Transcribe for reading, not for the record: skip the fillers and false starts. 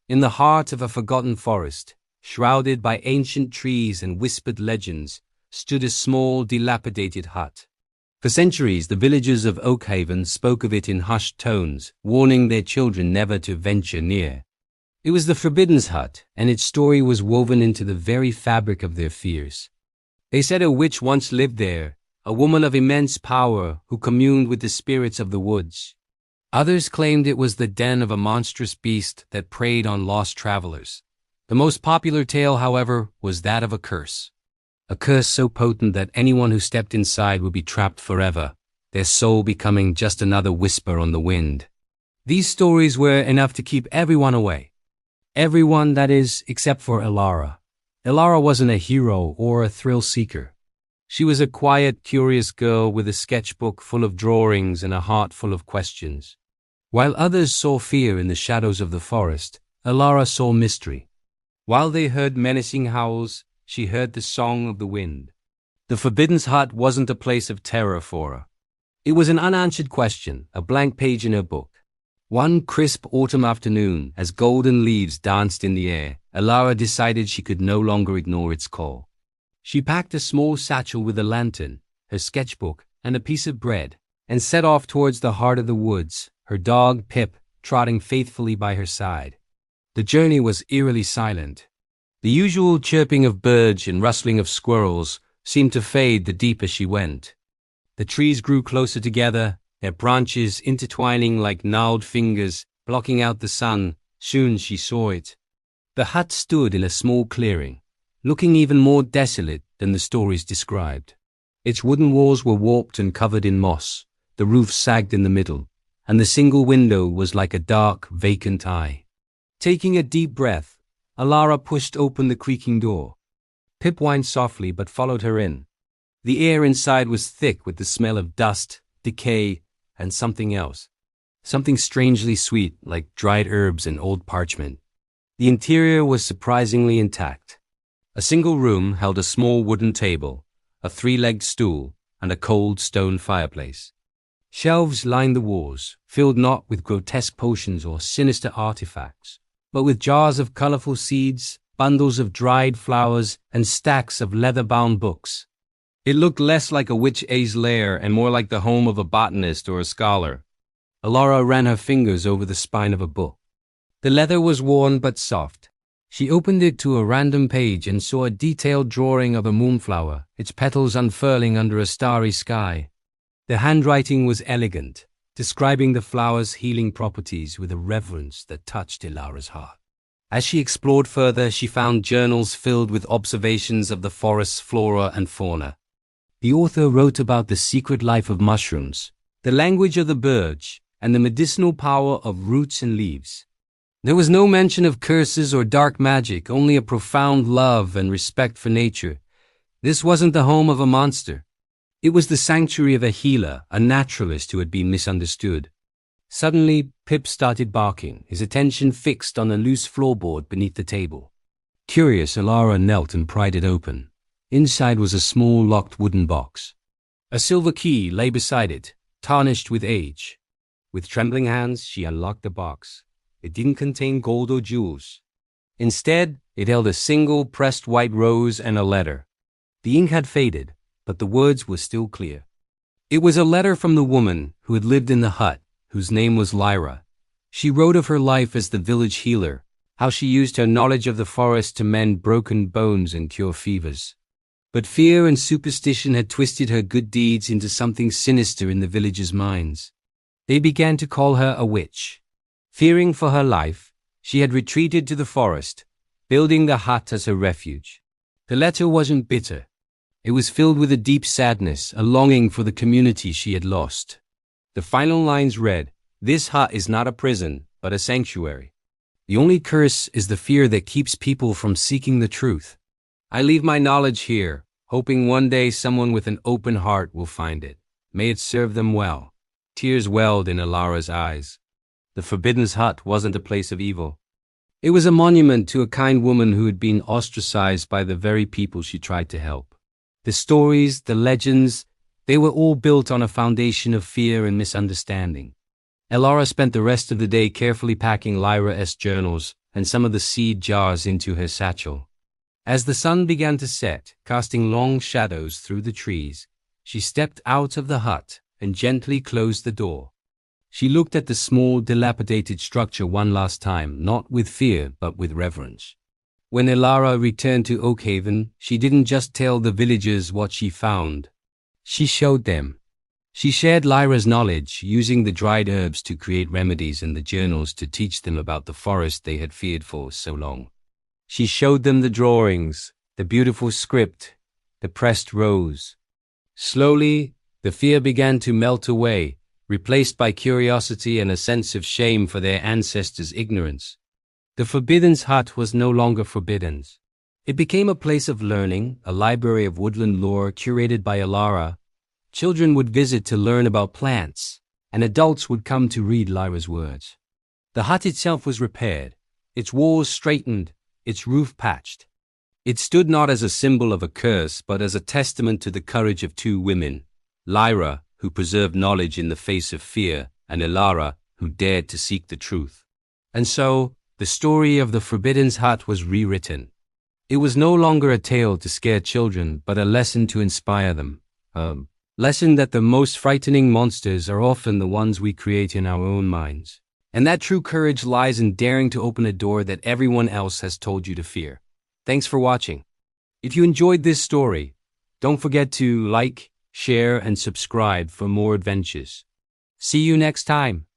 In the heart of a forgotten forest, shrouded by ancient trees and whispered legends, stood a small, dilapidated hut. For centuries, the villagers of Oakhaven spoke of it in hushed tones, warning their children never to venture near. It was the Forbidden's Hut, and its story was woven into the very fabric of their fears. They said a witch once lived there, a woman of immense power who communed with the spirits of the woods. Others claimed it was the den of a monstrous beast that preyed on lost travelers. The most popular tale, however, was that of a curse. A curse so potent that anyone who stepped inside would be trapped forever, their soul becoming just another whisper on the wind. These stories were enough to keep everyone away. Everyone, that is, except for Elara. Elara wasn't a hero or a thrill seeker. She was a quiet, curious girl with a sketchbook full of drawings and a heart full of questions. While others saw fear in the shadows of the forest, Elara saw mystery. While they heard menacing howls, she heard the song of the wind. The Forbidden's Hut wasn't a place of terror for her. It was an unanswered question, a blank page in her book. One crisp autumn afternoon, as golden leaves danced in the air, Elara decided she could no longer ignore its call. She packed a small satchel with a lantern, her sketchbook, and a piece of bread, and set off towards the heart of the woods, her dog, Pip, trotting faithfully by her side. The journey was eerily silent. The usual chirping of birds and rustling of squirrels seemed to fade the deeper she went. The trees grew closer together, their branches intertwining like gnarled fingers, blocking out the sun. Soon she saw it. The hut stood in a small clearing, looking even more desolate than the stories described. Its wooden walls were warped and covered in moss, the roof sagged in the middle, and the single window was like a dark, vacant eye. Taking a deep breath, Elara pushed open the creaking door. Pip whined softly but followed her in. The air inside was thick with the smell of dust, decay, and something else. Something strangely sweet, like dried herbs and old parchment. The interior was surprisingly intact. A single room held a small wooden table, a three-legged stool, and a cold stone fireplace. Shelves lined the walls, filled not with grotesque potions or sinister artifacts, but with jars of colorful seeds, bundles of dried flowers, and stacks of leather-bound books. It looked less like a witch's lair and more like the home of a botanist or a scholar. Elara ran her fingers over the spine of a book. The leather was worn but soft. She opened it to a random page and saw a detailed drawing of a moonflower, its petals unfurling under a starry sky. The handwriting was elegant, describing the flower's healing properties with a reverence that touched Elara's heart. As she explored further, she found journals filled with observations of the forest's flora and fauna. The author wrote about the secret life of mushrooms, the language of the birds, and the medicinal power of roots and leaves. There was no mention of curses or dark magic, only a profound love and respect for nature. This wasn't the home of a monster. It was the sanctuary of a healer, a naturalist who had been misunderstood. Suddenly, Pip started barking, his attention fixed on a loose floorboard beneath the table. Curious, Elara knelt and pried it open. Inside was a small locked wooden box. A silver key lay beside it, tarnished with age. With trembling hands, she unlocked the box. It didn't contain gold or jewels. Instead, it held a single pressed white rose and a letter. The ink had faded, but the words were still clear. It was a letter from the woman who had lived in the hut, whose name was Lyra. She wrote of her life as the village healer, how she used her knowledge of the forest to mend broken bones and cure fevers. But fear and superstition had twisted her good deeds into something sinister in the villagers' minds. They began to call her a witch. Fearing for her life, she had retreated to the forest, building the hut as her refuge. The letter wasn't bitter. It was filled with a deep sadness, a longing for the community she had lost. The final lines read, "This hut is not a prison, but a sanctuary. The only curse is the fear that keeps people from seeking the truth. I leave my knowledge here, hoping one day someone with an open heart will find it. May it serve them well." Tears welled in Elara's eyes. The Forbidden's Hut wasn't a place of evil. It was a monument to a kind woman who had been ostracized by the very people she tried to help. The stories, the legends, they were all built on a foundation of fear and misunderstanding. Elara spent the rest of the day carefully packing Lyra's journals and some of the seed jars into her satchel. As the sun began to set, casting long shadows through the trees, she stepped out of the hut and gently closed the door. She looked at the small, dilapidated structure one last time, not with fear, but with reverence. When Elara returned to Oakhaven, she didn't just tell the villagers what she found. She showed them. She shared Lyra's knowledge, using the dried herbs to create remedies and the journals to teach them about the forest they had feared for so long. She showed them the drawings, the beautiful script, the pressed rose. Slowly, the fear began to melt away, replaced by curiosity and a sense of shame for their ancestors' ignorance. The Forbidden's Hut was no longer forbidden. It became a place of learning, a library of woodland lore curated by Elara. Children would visit to learn about plants, and adults would come to read Lyra's words. The hut itself was repaired, its walls straightened, its roof patched. It stood not as a symbol of a curse, but as a testament to the courage of two women, Lyra, who preserved knowledge in the face of fear, and Elara, who dared to seek the truth. And so, the story of the Forbidden's Hut was rewritten. It was no longer a tale to scare children, but a lesson to inspire them. A lesson that the most frightening monsters are often the ones we create in our own minds. And that true courage lies in daring to open a door that everyone else has told you to fear. Thanks for watching. If you enjoyed this story, don't forget to like, share, and subscribe for more adventures. See you next time.